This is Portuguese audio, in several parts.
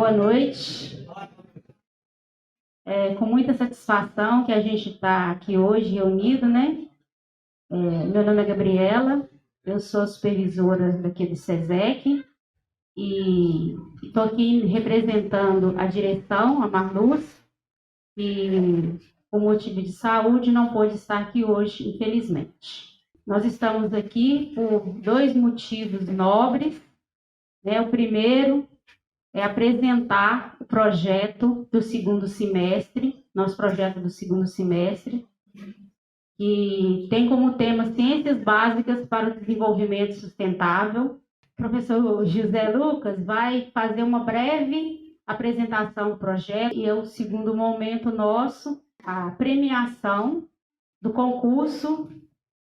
Boa noite. Com muita satisfação que a gente está aqui hoje reunido, né? Meu nome é Gabriela, eu sou supervisora daqui do SESEC e estou aqui representando a direção, a Marluz, que por motivo de saúde não pôde estar aqui hoje, infelizmente. Nós estamos aqui por dois motivos nobres, né? O primeiro é apresentar o projeto do segundo semestre, nosso projeto do segundo semestre, que tem como tema Ciências Básicas para o Desenvolvimento Sustentável. O professor José Lucas vai fazer uma breve apresentação do projeto e é o segundo momento nosso, a premiação do concurso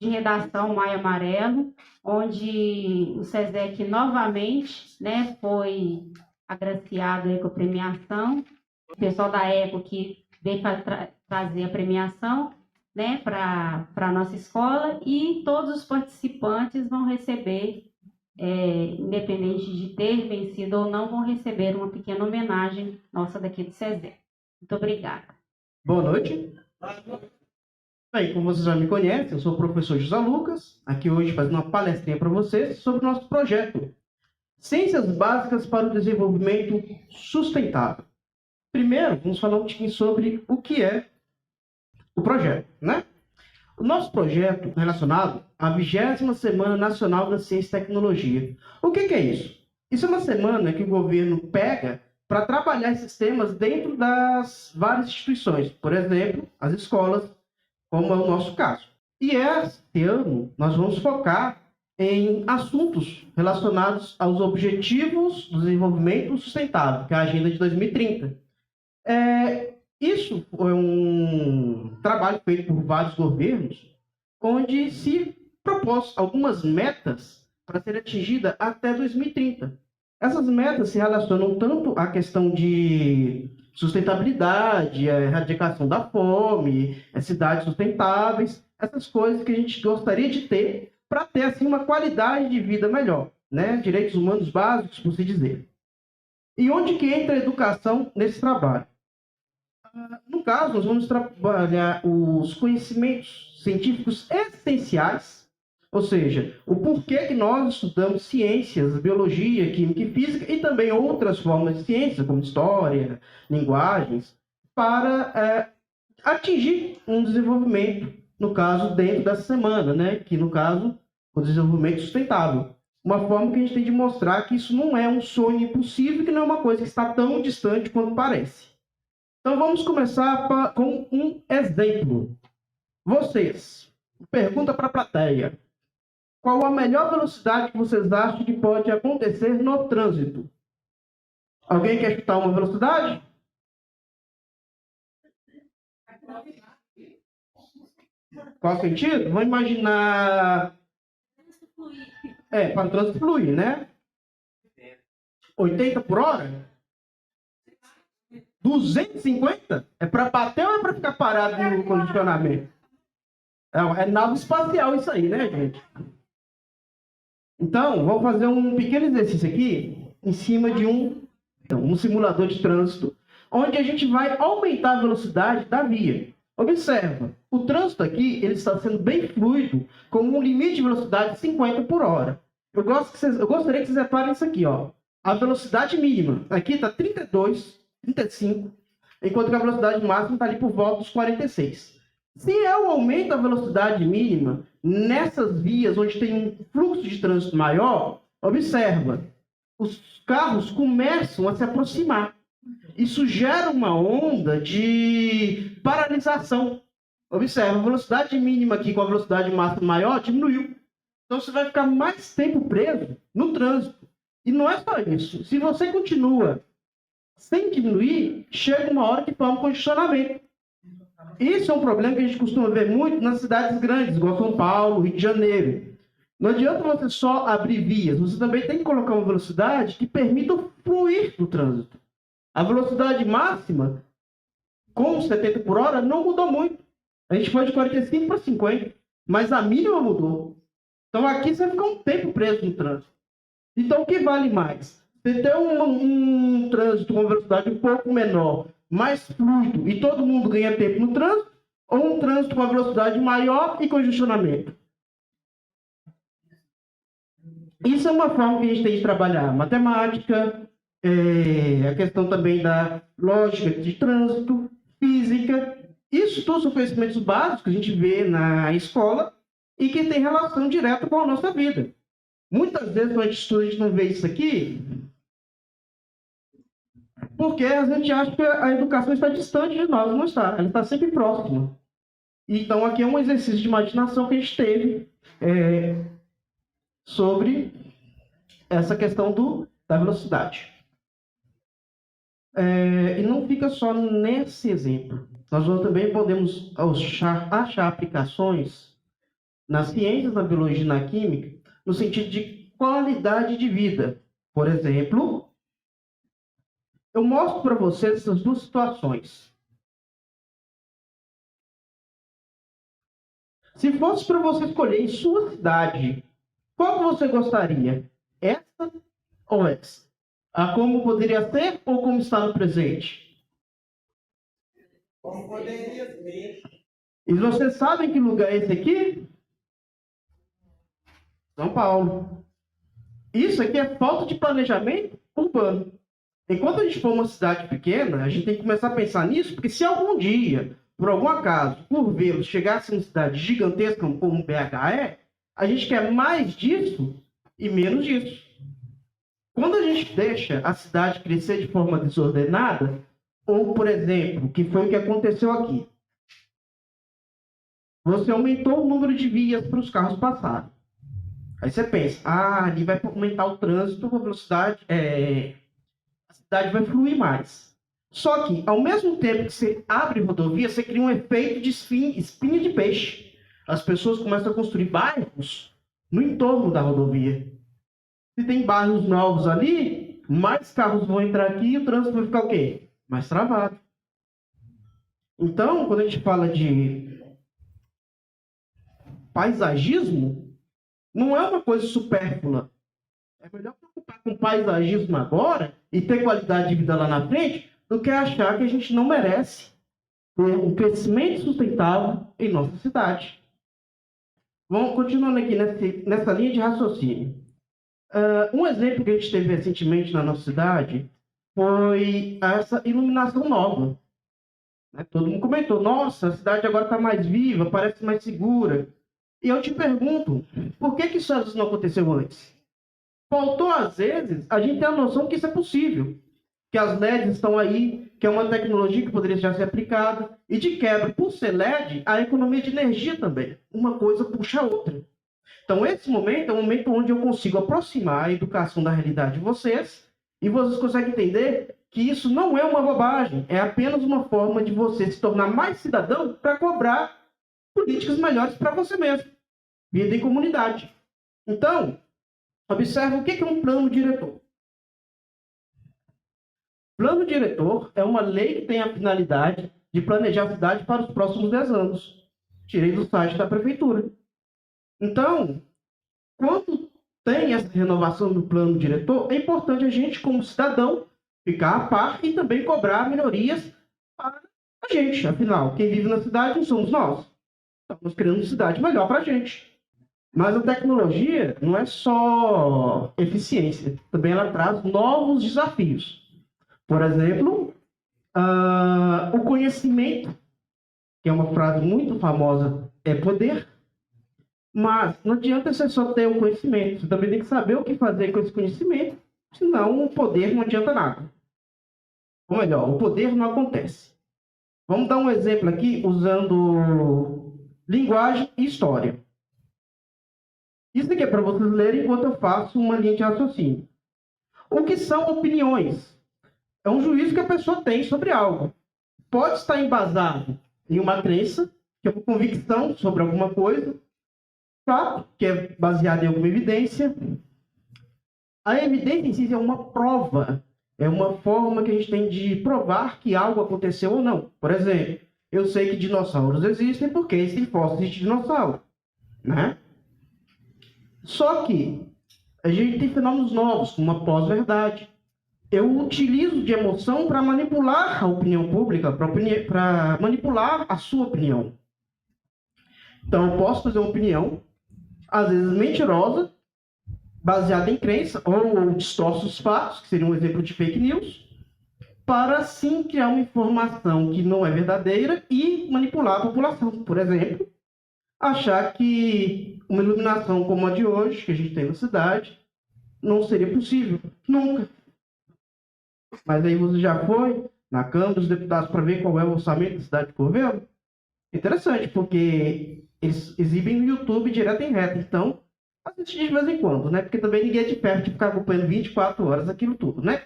de redação Maio Amarelo, onde o SESEC novamente, né, foi agraciado aí com a premiação. O pessoal da ECO que veio trazer a premiação, né, para a nossa escola, e todos os participantes vão receber, independente de ter vencido ou não, vão receber uma pequena homenagem nossa daqui do SESEC. Muito obrigada. Boa noite. Bem, como vocês já me conhecem, eu sou o professor José Lucas, aqui hoje fazendo uma palestrinha para vocês sobre o nosso projeto Ciências Básicas para o Desenvolvimento Sustentável. Primeiro, vamos falar um pouquinho sobre o que é o projeto, né? O nosso projeto é relacionado à 20ª Semana Nacional da Ciência e Tecnologia. O que é isso? Isso é uma semana que o governo pega para trabalhar esses temas dentro das várias instituições, por exemplo, as escolas, como é o nosso caso. E este ano nós vamos focar em assuntos relacionados aos Objetivos do Desenvolvimento Sustentável, que é a Agenda de 2030. Isso foi um trabalho feito por vários governos, onde se propôs algumas metas para serem atingidas até 2030. Essas metas se relacionam tanto à questão de sustentabilidade, a erradicação da fome, cidades sustentáveis, essas coisas que a gente gostaria de ter para ter assim uma qualidade de vida melhor, né? Direitos humanos básicos, por se dizer. E onde que entra a educação nesse trabalho? No caso, nós vamos trabalhar os conhecimentos científicos essenciais, ou seja, o porquê que nós estudamos ciências, biologia, química e física, e também outras formas de ciência, como história, linguagens, para atingir um desenvolvimento, no caso, dentro dessa semana, né? Que, no caso, o desenvolvimento sustentável. Uma forma que a gente tem de mostrar que isso não é um sonho impossível, que não é uma coisa que está tão distante quanto parece. Então, vamos começar com um exemplo. Vocês, pergunta para a plateia. Qual a melhor velocidade que vocês acham que pode acontecer no trânsito? Alguém quer chutar uma velocidade? Qual sentido? Vamos imaginar... para o trânsito fluir, né? 80 por hora? 250? É para bater ou é para ficar parado no condicionamento? É nave espacial isso aí, né, gente? Então, vamos fazer um pequeno exercício aqui em cima de um simulador de trânsito, onde a gente vai aumentar a velocidade da via. Observa, o trânsito aqui ele está sendo bem fluido, com um limite de velocidade de 50 por hora. Eu gostaria que vocês reparem isso aqui, ó. A velocidade mínima aqui está 32, 35, enquanto que a velocidade máxima está ali por volta dos 46. Se eu aumento a velocidade mínima nessas vias onde tem um fluxo de trânsito maior, observa, os carros começam a se aproximar. Isso gera uma onda de paralisação. Observa, a velocidade mínima aqui com a velocidade máxima maior diminuiu. Então você vai ficar mais tempo preso no trânsito. E não é só isso. Se você continua sem diminuir, chega uma hora que toma congestionamento. Isso é um problema que a gente costuma ver muito nas cidades grandes, igual São Paulo, Rio de Janeiro. Não adianta você só abrir vias, você também tem que colocar uma velocidade que permita o fluir do trânsito. A velocidade máxima, com 70 por hora, não mudou muito. A gente foi de 45 para 50, mas a mínima mudou. Então aqui você vai ficar um tempo preso no trânsito. Então o que vale mais? Você ter um trânsito com velocidade um pouco menor, mais fluido, e todo mundo ganha tempo no trânsito, ou um trânsito com velocidade maior e congestionamento. Isso é uma forma que a gente tem de trabalhar matemática, a questão também da lógica de trânsito, física. Isso tudo são conhecimentos básicos que a gente vê na escola e que tem relação direta com a nossa vida. Muitas vezes, quando a gente estuda, a gente não vê isso aqui, porque a gente acha que a educação está distante de nós. Não está, ela está sempre próxima. Então, aqui é um exercício de imaginação que a gente teve sobre essa questão da velocidade. E não fica só nesse exemplo. Nós também podemos achar aplicações nas ciências, na biologia e na química, no sentido de qualidade de vida. Por exemplo, eu mostro para vocês essas duas situações. Se fosse para você escolher em sua cidade, qual que você gostaria? Essa ou essa? A como poderia ser ou como está no presente? Como poderia ser. E vocês sabem que lugar é esse aqui? São Paulo. Isso aqui é falta de planejamento urbano. Enquanto a gente for uma cidade pequena, a gente tem que começar a pensar nisso, porque se algum dia, por algum acaso, por vê-los, chegasse em uma cidade gigantesca como BH é, a gente quer mais disso e menos disso. Quando a gente deixa a cidade crescer de forma desordenada, ou, por exemplo, que foi o que aconteceu aqui, você aumentou o número de vias para os carros passarem. Aí você pensa, ali vai aumentar o trânsito, a velocidade, a cidade vai fluir mais. Só que, ao mesmo tempo que você abre rodovia, você cria um efeito de espinha de peixe. As pessoas começam a construir bairros no entorno da rodovia. Se tem bairros novos ali, mais carros vão entrar aqui e o trânsito vai ficar o quê? Mais travado. Então, quando a gente fala de paisagismo, não é uma coisa supérflua. É melhor preocupar com paisagismo agora e ter qualidade de vida lá na frente do que achar que a gente não merece ter um crescimento sustentável em nossa cidade. Vamos continuando aqui nessa linha de raciocínio. Um exemplo que a gente teve recentemente na nossa cidade foi essa iluminação nova. Todo mundo comentou, nossa, a cidade agora está mais viva, parece mais segura. E eu te pergunto, por que isso às vezes não aconteceu antes? Faltou, às vezes, a gente ter a noção que isso é possível. Que as LEDs estão aí, que é uma tecnologia que poderia já ser aplicada. E de quebra, por ser LED, a economia de energia também. Uma coisa puxa a outra. Então, esse momento é um momento onde eu consigo aproximar a educação da realidade de vocês e vocês conseguem entender que isso não é uma bobagem, é apenas uma forma de você se tornar mais cidadão para cobrar políticas melhores para você mesmo, vida em comunidade. Então, observe o que é um plano diretor. Plano diretor é uma lei que tem a finalidade de planejar a cidade para os próximos 10 anos. Tirei do site da prefeitura. Então, quando tem essa renovação do plano diretor, é importante a gente, como cidadão, ficar a par e também cobrar melhorias para a gente. Afinal, quem vive na cidade não somos nós. Estamos criando uma cidade melhor para a gente. Mas a tecnologia não é só eficiência, também ela traz novos desafios. Por exemplo, o conhecimento, que é uma frase muito famosa, é poder. Mas não adianta você só ter o conhecimento, você também tem que saber o que fazer com esse conhecimento, senão o poder não adianta nada. Ou melhor, o poder não acontece. Vamos dar um exemplo aqui usando linguagem e história. Isso aqui é para vocês lerem enquanto eu faço uma linha de raciocínio. O que são opiniões? É um juízo que a pessoa tem sobre algo. Pode estar embasado em uma crença, que é uma convicção sobre alguma coisa, fato, que é baseado em alguma evidência. A evidência em si é uma prova, é uma forma que a gente tem de provar que algo aconteceu ou não. Por exemplo, eu sei que dinossauros existem porque existem fósseis de dinossauro, né? Só que A gente tem fenômenos novos, como a pós-verdade. Eu utilizo de emoção para manipular a opinião pública, para manipular a sua opinião. Então, eu posso fazer uma opinião, às vezes mentirosa, baseada em crença, ou distorce os fatos, que seria um exemplo de fake news, para sim criar uma informação que não é verdadeira e manipular a população. Por exemplo, achar que uma iluminação como a de hoje, que a gente tem na cidade, não seria possível. Nunca. Mas aí você já foi na Câmara dos Deputados para ver qual é o orçamento da cidade de Corvelo? Interessante, porque eles exibem no YouTube direto e reto. Então, assiste de vez em quando, né? Porque também ninguém é de perto de ficar acompanhando 24 horas aquilo tudo, né?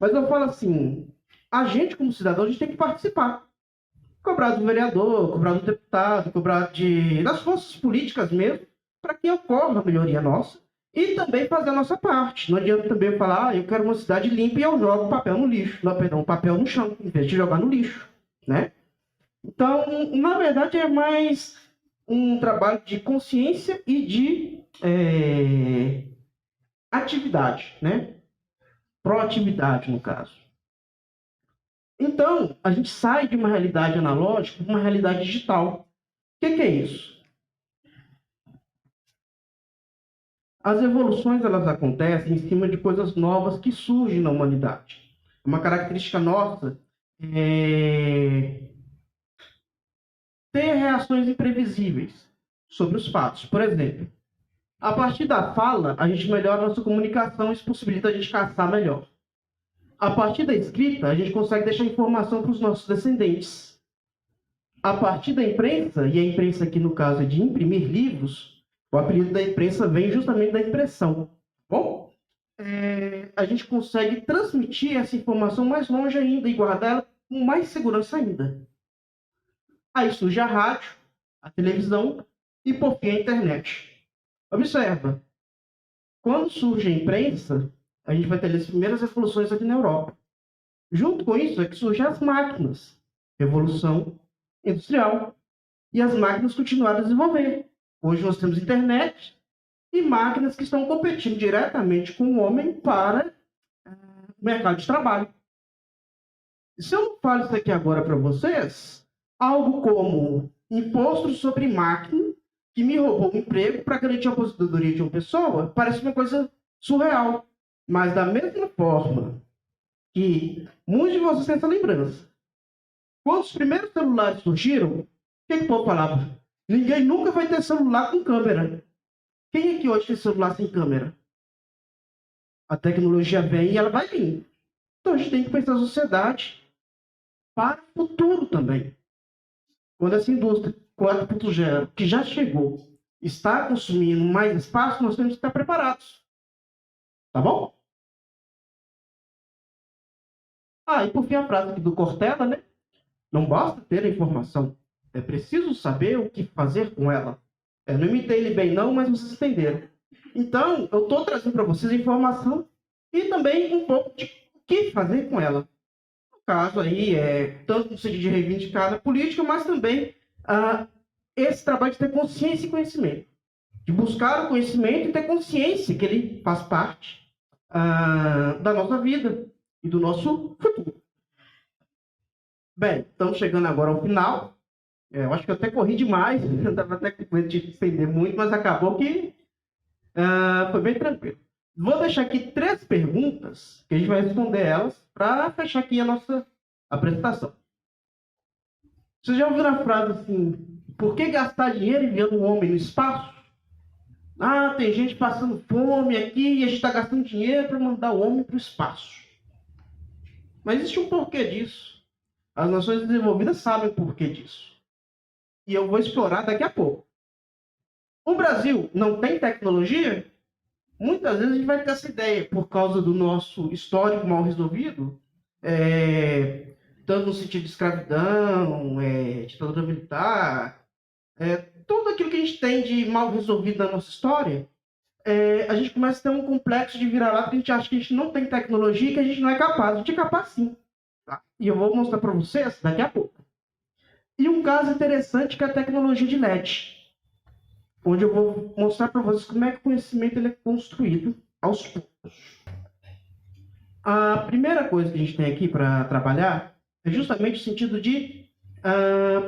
Mas eu falo assim, a gente como cidadão, a gente tem que participar. Cobrar do vereador, cobrar do deputado, cobrar das forças políticas mesmo, para que ocorra a melhoria nossa. E também fazer a nossa parte. Não adianta também falar, eu quero uma cidade limpa e eu jogo papel no lixo. Não, perdão, papel no chão, em vez de jogar no lixo, né? Então, na verdade, é mais um trabalho de consciência e de atividade, né? Proatividade, no caso. Então, a gente sai de uma realidade analógica para uma realidade digital. O que é isso? As evoluções, elas acontecem em cima de coisas novas que surgem na humanidade. Uma característica nossa é ter reações imprevisíveis sobre os fatos. Por exemplo, a partir da fala, a gente melhora a nossa comunicação e isso possibilita a gente caçar melhor. A partir da escrita, a gente consegue deixar informação para os nossos descendentes. A partir da imprensa, e a imprensa aqui no caso é de imprimir livros, o apelido da imprensa vem justamente da impressão. Bom, a gente consegue transmitir essa informação mais longe ainda e guardar ela com mais segurança ainda. Aí surge a rádio, a televisão e, por fim, a internet. Observa, quando surge a imprensa, a gente vai ter as primeiras revoluções aqui na Europa. Junto com isso é que surgem as máquinas, revolução industrial, e as máquinas continuaram a desenvolver. Hoje nós temos internet e máquinas que estão competindo diretamente com o homem para o mercado de trabalho. Se eu não falo isso aqui agora para vocês, algo como imposto sobre máquina que me roubou o emprego para garantir a aposentadoria de uma pessoa, parece uma coisa surreal. Mas da mesma forma que muitos de vocês têm essa lembrança, quando os primeiros celulares surgiram, o que o povo falava? Ninguém nunca vai ter celular com câmera. Quem é que hoje tem celular sem câmera? A tecnologia vem e ela vai vir. Então a gente tem que pensar a sociedade para o futuro também. Quando essa indústria 4.0, que já chegou, está consumindo mais espaço, nós temos que estar preparados. Tá bom? E por fim a frase aqui do Cortella, né? Não basta ter a informação, é preciso saber o que fazer com ela. Não imitei ele bem não, mas vocês entenderam. Então, eu estou trazendo para vocês a informação e também um pouco de o que fazer com ela. No caso aí, tanto no sentido de reivindicar a política, mas também esse trabalho de ter consciência e conhecimento. De buscar o conhecimento e ter consciência que ele faz parte da nossa vida e do nosso futuro. Bem, estamos chegando agora ao final. Eu acho que eu até corri demais, eu estava até com medo de estender muito, mas acabou que foi bem tranquilo. Vou deixar aqui 3 perguntas, que a gente vai responder elas, para fechar aqui a nossa apresentação. Vocês já ouviram a frase assim, por que gastar dinheiro enviando um homem no espaço? Tem gente passando fome aqui e a gente está gastando dinheiro para mandar o homem para o espaço. Mas existe um porquê disso. As nações desenvolvidas sabem o porquê disso. E eu vou explorar daqui a pouco. O Brasil não tem tecnologia? Muitas vezes a gente vai ter essa ideia, por causa do nosso histórico mal resolvido, tanto no sentido de escravidão, ditadura militar, tudo aquilo que a gente tem de mal resolvido na nossa história, a gente começa a ter um complexo de vira-lata, porque a gente acha que a gente não tem tecnologia e que a gente não é capaz. A gente é capaz sim. Tá? E eu vou mostrar para vocês daqui a pouco. E um caso interessante que é a tecnologia de LED, onde eu vou mostrar para vocês como é que o conhecimento ele é construído aos poucos. A primeira coisa que a gente tem aqui para trabalhar é justamente o sentido de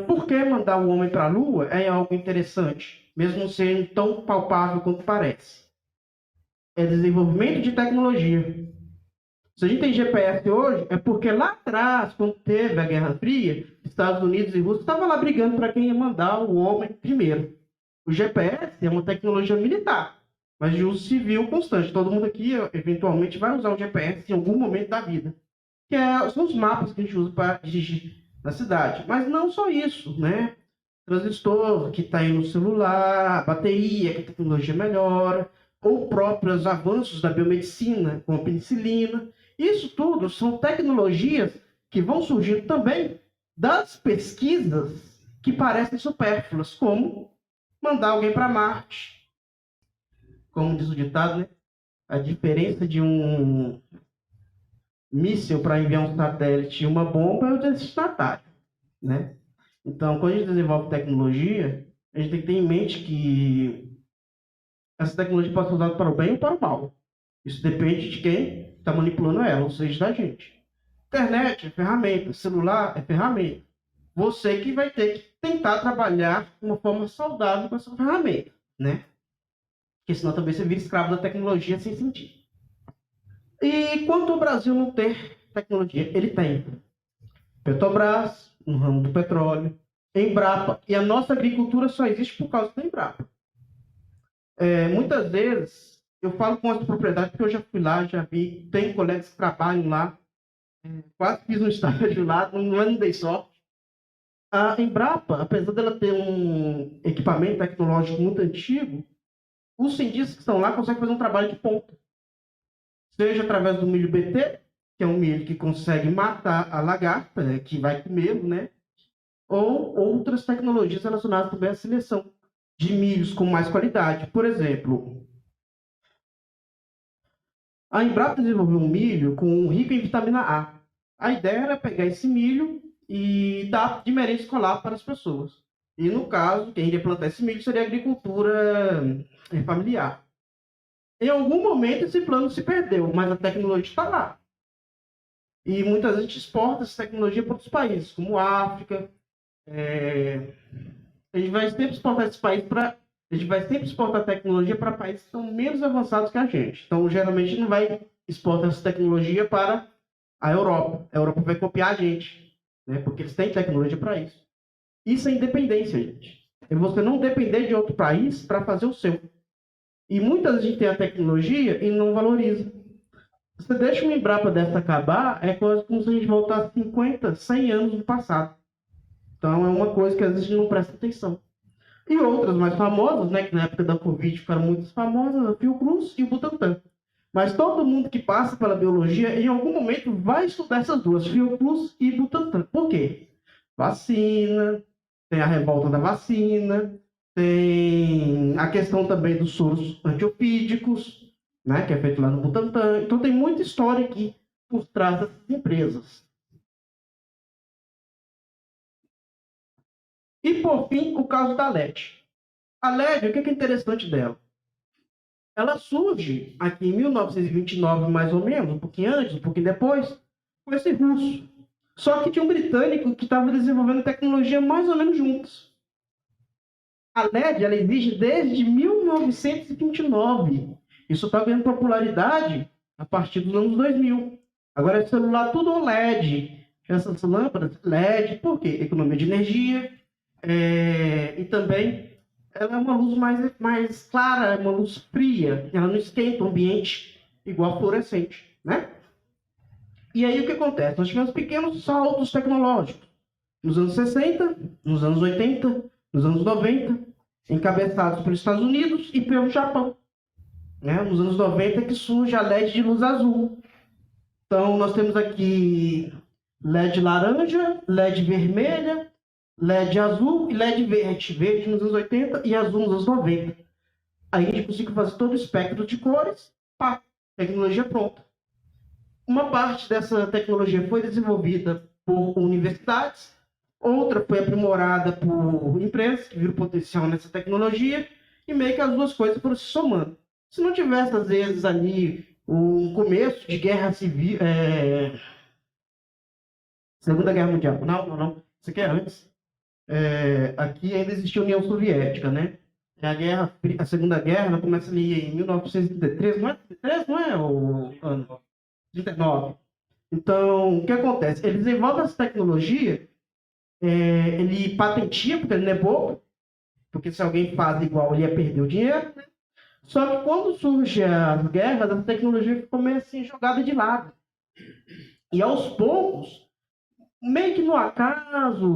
por que mandar o homem para a Lua é algo interessante, mesmo sendo tão palpável quanto parece. É desenvolvimento de tecnologia. Se a gente tem GPS hoje, é porque lá atrás, quando teve a Guerra Fria, Estados Unidos e Rússia estavam lá brigando para quem ia mandar o homem primeiro. O GPS é uma tecnologia militar, mas de uso civil constante. Todo mundo aqui, eventualmente, vai usar o GPS em algum momento da vida. São os mapas que a gente usa para dirigir na cidade. Mas não só isso, né? Transistor que está aí no celular, bateria, que a tecnologia melhora, ou próprios avanços da biomedicina, com a penicilina. Isso tudo são tecnologias que vão surgindo também das pesquisas que parecem supérfluas, como mandar alguém para Marte. Como diz o ditado, né? A diferença de um míssil para enviar um satélite e uma bomba é o destinatário, né? Então, quando a gente desenvolve tecnologia, a gente tem que ter em mente que essa tecnologia pode ser usada para o bem ou para o mal. Isso depende de quem está manipulando ela, ou seja, da gente. Internet é ferramenta, celular é ferramenta. Você que vai ter que tentar trabalhar de uma forma saudável com essa ferramenta, né? Porque senão também você vira escravo da tecnologia sem sentido. E quanto ao Brasil não ter tecnologia, ele tem. Petrobras, no ramo do petróleo, Embrapa. E a nossa agricultura só existe por causa da Embrapa. Muitas vezes, eu falo com essa propriedade porque eu já fui lá, já vi, tem colegas que trabalham lá, quase fiz um estágio lá, não dei sorte. A Embrapa, apesar dela ter um equipamento tecnológico muito antigo, os cientistas que estão lá conseguem fazer um trabalho de ponta. Seja através do milho BT, que é um milho que consegue matar a lagarta, que vai comê-lo, né? Ou outras tecnologias relacionadas também à seleção de milhos com mais qualidade. Por exemplo, a Embrapa desenvolveu um milho com rico em vitamina A. A ideia era pegar esse milho e dar de merenda escolar para as pessoas. E, no caso, quem iria plantar esse milho seria a agricultura familiar. Em algum momento esse plano se perdeu, mas a tecnologia está lá. E muitas vezes a gente exporta essa tecnologia para outros países, como a África. A gente vai sempre exportar esse país a gente vai sempre exportar tecnologia para países que são menos avançados que a gente. Então, geralmente, a gente não vai exportar essa tecnologia para a Europa. A Europa vai copiar a gente, né? Porque eles têm tecnologia para isso. Isso é independência, gente. É você não depender de outro país para fazer o seu. E muitas vezes a gente tem a tecnologia e não valoriza. Você deixa uma Embrapa dessa acabar, é quase como se a gente voltasse 50, 100 anos no passado. Então é uma coisa que às vezes a gente não presta atenção. E outras mais famosas, né, que na época da Covid ficaram muito famosas, a Fiocruz e o Butantan. Mas todo mundo que passa pela biologia, em algum momento, vai estudar essas duas, Fiocruz e Butantan. Por quê? Vacina, tem a revolta da vacina, tem a questão também dos soros antiofídicos, né, que é feito lá no Butantan. Então tem muita história aqui por trás dessas empresas. E, por fim, o caso da LED. A LED, o que é interessante dela? Ela surge aqui em 1929, mais ou menos, um pouquinho antes, um pouquinho depois, com esse russo. Só que tinha um britânico que estava desenvolvendo tecnologia mais ou menos juntos. A LED, ela existe desde 1929. Isso está ganhando popularidade a partir dos anos 2000. Agora é celular tudo OLED. Essas lâmpadas LED, por quê? Economia de energia. E também ela é uma luz mais clara, é uma luz fria. Ela não esquenta o ambiente igual a fluorescente, né? E aí o que acontece? Nós tivemos pequenos saltos tecnológicos. Nos anos 60, nos anos 80, nos anos 90, encabeçados pelos Estados Unidos e pelo Japão. Né? Nos anos 90 que surge a LED de luz azul. Então nós temos aqui LED laranja, LED vermelha, LED azul e LED verde. Verde nos anos 80 e azul nos anos 90. Aí a gente conseguiu fazer todo o espectro de cores. Pá, tecnologia pronta. Uma parte dessa tecnologia foi desenvolvida por universidades, outra foi aprimorada por empresas que viram potencial nessa tecnologia, e meio que as duas coisas foram se somando. Se não tivesse, às vezes, ali o começo de guerra civil, Segunda Guerra Mundial. Não. Isso aqui é antes. Aqui ainda existia a União Soviética, né? E a Segunda Guerra, ela começa ali em 1933, não é? 33, não é o ano? 39. Então, o que acontece? Ele desenvolve essa tecnologia, ele patentia, porque ele não é bobo, porque se alguém faz igual, ele ia perder o dinheiro, né? Só que quando surgem as guerras, a tecnologia ficou meio assim jogada de lado. E aos poucos, meio que no acaso,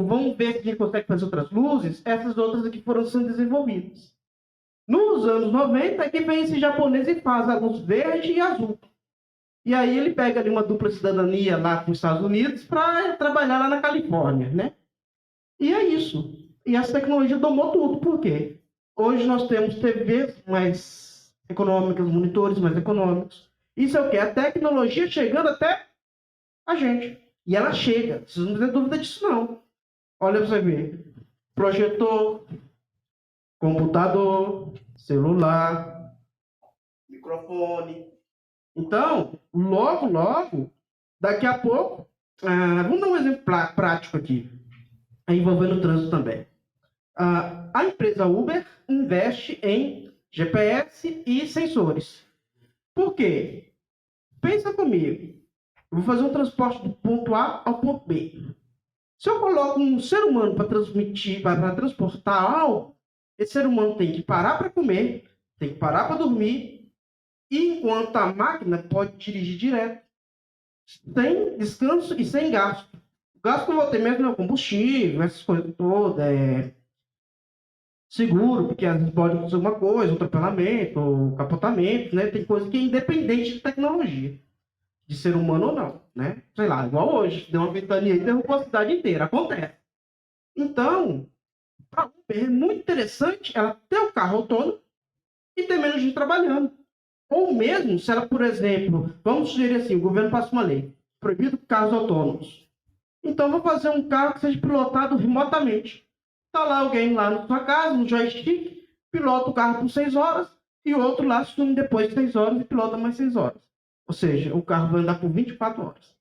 vamos ver se a gente consegue fazer outras luzes, essas outras aqui foram sendo desenvolvidas. Nos anos 90, aqui vem esse japonês e faz a luz verde e azul. E aí ele pega ali uma dupla cidadania lá com os Estados Unidos para trabalhar lá na Califórnia, né? E é isso. E essa tecnologia domou tudo. Por quê? Hoje nós temos TVs mais econômicas, monitores mais econômicos. Isso é o quê? A tecnologia chegando até a gente. E ela chega. Vocês não têm dúvida disso, não. Olha para você ver. Projetor, computador, celular, microfone. Então, logo, daqui a pouco, vamos dar um exemplo prático aqui, envolvendo o trânsito também. A empresa Uber investe em GPS e sensores. Por quê? Pensa comigo. Eu vou fazer um transporte do ponto A ao ponto B. Se eu coloco um ser humano para transportar algo, esse ser humano tem que parar para comer, tem que parar para dormir, enquanto a máquina pode dirigir direto, sem descanso e sem gasto. O gasto que eu vou ter mesmo é o combustível, essas coisas todas, seguro, porque às vezes pode acontecer alguma coisa, um atropelamento, ou capotamento, né? Tem coisa que é independente de tecnologia, de ser humano ou não, né? Sei lá, igual hoje, deu uma ventania e derrubou a cidade inteira, acontece. Então, para Uber é muito interessante ela ter um carro autônomo e ter menos gente trabalhando. Ou mesmo, se ela, por exemplo, vamos sugerir assim, o governo passa uma lei, proibido carros autônomos. Então, vou fazer um carro que seja pilotado remotamente. Está lá alguém lá na sua casa, no joystick, pilota o carro por 6 horas, e o outro lá assume depois de 6 horas e pilota mais 6 horas. Ou seja, o carro vai andar por 24 horas.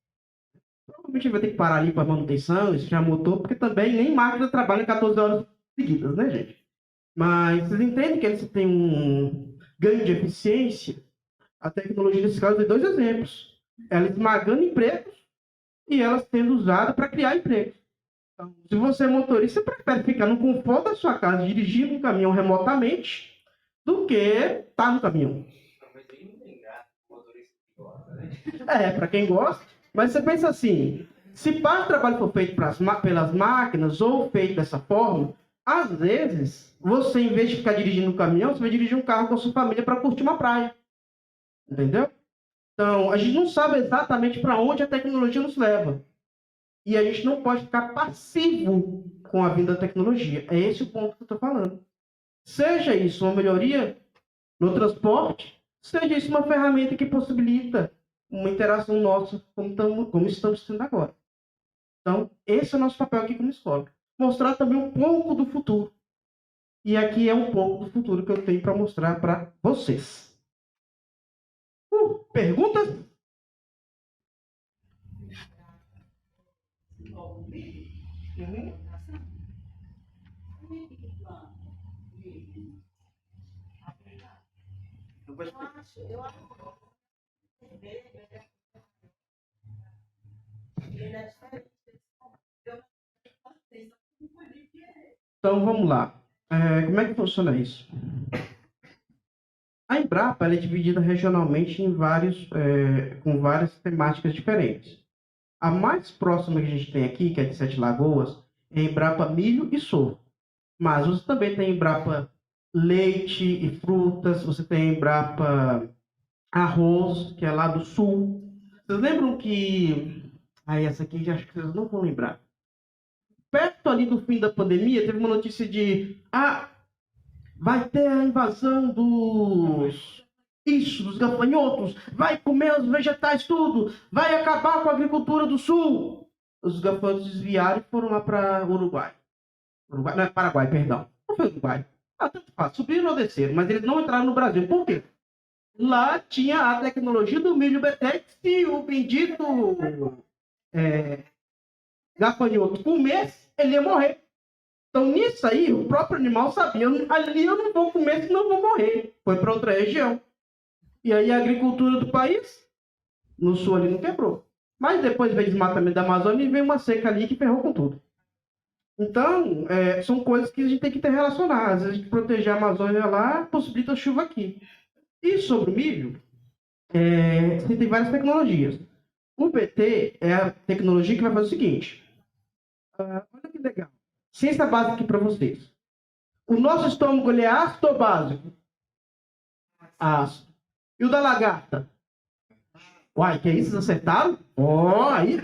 Provavelmente vai ter que parar ali para manutenção, isso já motor, porque também nem máquina trabalha 14 horas seguidas, né, gente? Mas vocês entendem que eles têm um ganho de eficiência? A tecnologia nesse caso tem 2 exemplos. Ela esmagando empregos e ela sendo usada para criar empregos. Então, se você é motorista, você prefere ficar no conforto da sua casa dirigindo um caminhão remotamente do que estar no caminhão. Para quem gosta. Mas você pensa assim, se parte do trabalho for feito pelas máquinas ou feito dessa forma, às vezes, você, em vez de ficar dirigindo um caminhão, você vai dirigir um carro com a sua família para curtir uma praia. Entendeu? Então, a gente não sabe exatamente para onde a tecnologia nos leva. E a gente não pode ficar passivo com a vinda da tecnologia. É esse o ponto que eu estou falando. Seja isso uma melhoria no transporte, seja isso uma ferramenta que possibilita uma interação nossa como estamos tendo agora. Então, esse é o nosso papel aqui como escola. Mostrar também um pouco do futuro. E aqui é um pouco do futuro que eu tenho para mostrar para vocês. Perguntas? Então, vamos lá. Como é que funciona isso? A Embrapa ela é dividida regionalmente em com várias temáticas diferentes. A mais próxima que a gente tem aqui, que é de Sete Lagoas, é a Embrapa Milho e Sorgo. Mas você também tem Embrapa Leite e Frutas, você tem Embrapa Arroz, que é lá do sul. Vocês lembram que... essa aqui acho que vocês não vão lembrar. Perto ali do fim da pandemia, teve uma notícia de... vai ter a invasão dos gafanhotos, vai comer os vegetais tudo, vai acabar com a agricultura do sul. Os gafanhotos desviaram e foram lá para Uruguai. Não, Paraguai, perdão. Não foi Uruguai. Tanto faz, subiram ou desceram, mas eles não entraram no Brasil. Por quê? Lá tinha a tecnologia do milho Betex e o bendito gafanhoto comesse, ele ia morrer. Então, nisso aí, o próprio animal sabia, ali eu não vou comer, senão eu vou morrer. Foi para outra região. E aí a agricultura do país, no sul ali, não quebrou. Mas depois veio o desmatamento da Amazônia e veio uma seca ali que ferrou com tudo. Então, são coisas que a gente tem que ter relacionadas. Às vezes, a gente proteger a Amazônia lá, possibilita chuva aqui. E sobre o milho, você tem várias tecnologias. O BT é a tecnologia que vai fazer o seguinte. Olha que legal. Ciência básica aqui para vocês. O nosso estômago, ele é ácido ou básico? Ácido. E o da lagarta? Uai, que é isso? Vocês acertaram?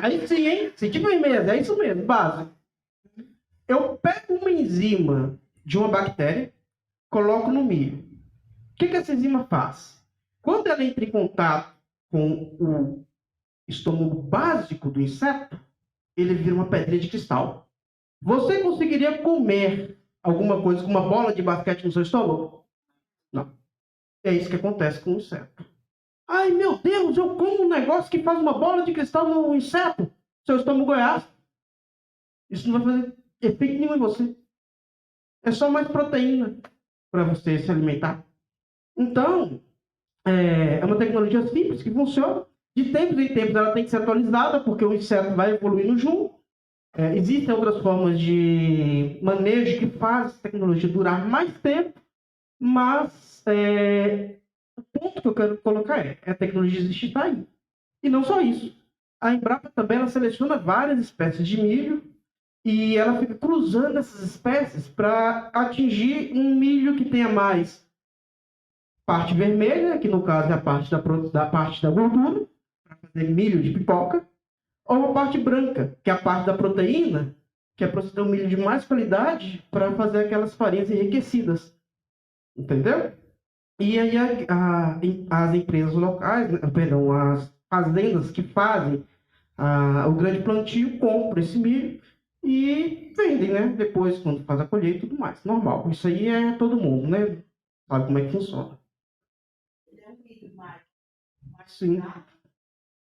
Aí sim, hein? Senti bem mesmo, é isso mesmo, básico. Eu pego uma enzima de uma bactéria, coloco no milho. O que essa enzima faz? Quando ela entra em contato com o estômago básico do inseto, ele vira uma pedrinha de cristal. Você conseguiria comer alguma coisa com uma bola de basquete no seu estômago? Não. É isso que acontece com o inseto. Ai, meu Deus, eu como um negócio que faz uma bola de cristal no inseto. Seu estômago é ácido. Isso não vai fazer efeito nenhum em você. É só mais proteína para você se alimentar. Então, é uma tecnologia simples que funciona. De tempos em tempos ela tem que ser atualizada, porque o inseto vai evoluindo junto. Existem outras formas de manejo que fazem essa tecnologia durar mais tempo, mas o ponto que eu quero colocar a tecnologia existe está aí. E não só isso. A Embrapa também ela seleciona várias espécies de milho e ela fica cruzando essas espécies para atingir um milho que tenha mais parte vermelha, que no caso é a parte da parte da gordura, para fazer milho de pipoca, ou a parte branca, que é a parte da proteína, que é para você ter um milho de mais qualidade para fazer aquelas farinhas enriquecidas. Entendeu? E aí as empresas locais, perdão, as fazendas que fazem o grande plantio compram esse milho e vendem, né? Depois, quando faz a colheita e tudo mais. Normal. Isso aí é todo mundo, né? Sabe como é que funciona. Ele é um milho mais Sim.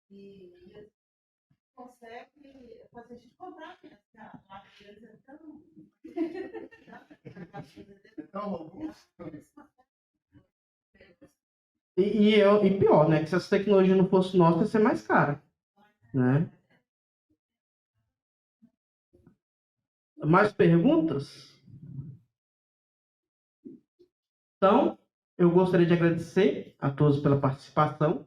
e consegue fazer a gente comprar, né? A empresa é tão robusto. E pior, né? Que se essa tecnologia não fosse nossa, ia ser mais cara. Né? Mais perguntas? Então, eu gostaria de agradecer a todos pela participação.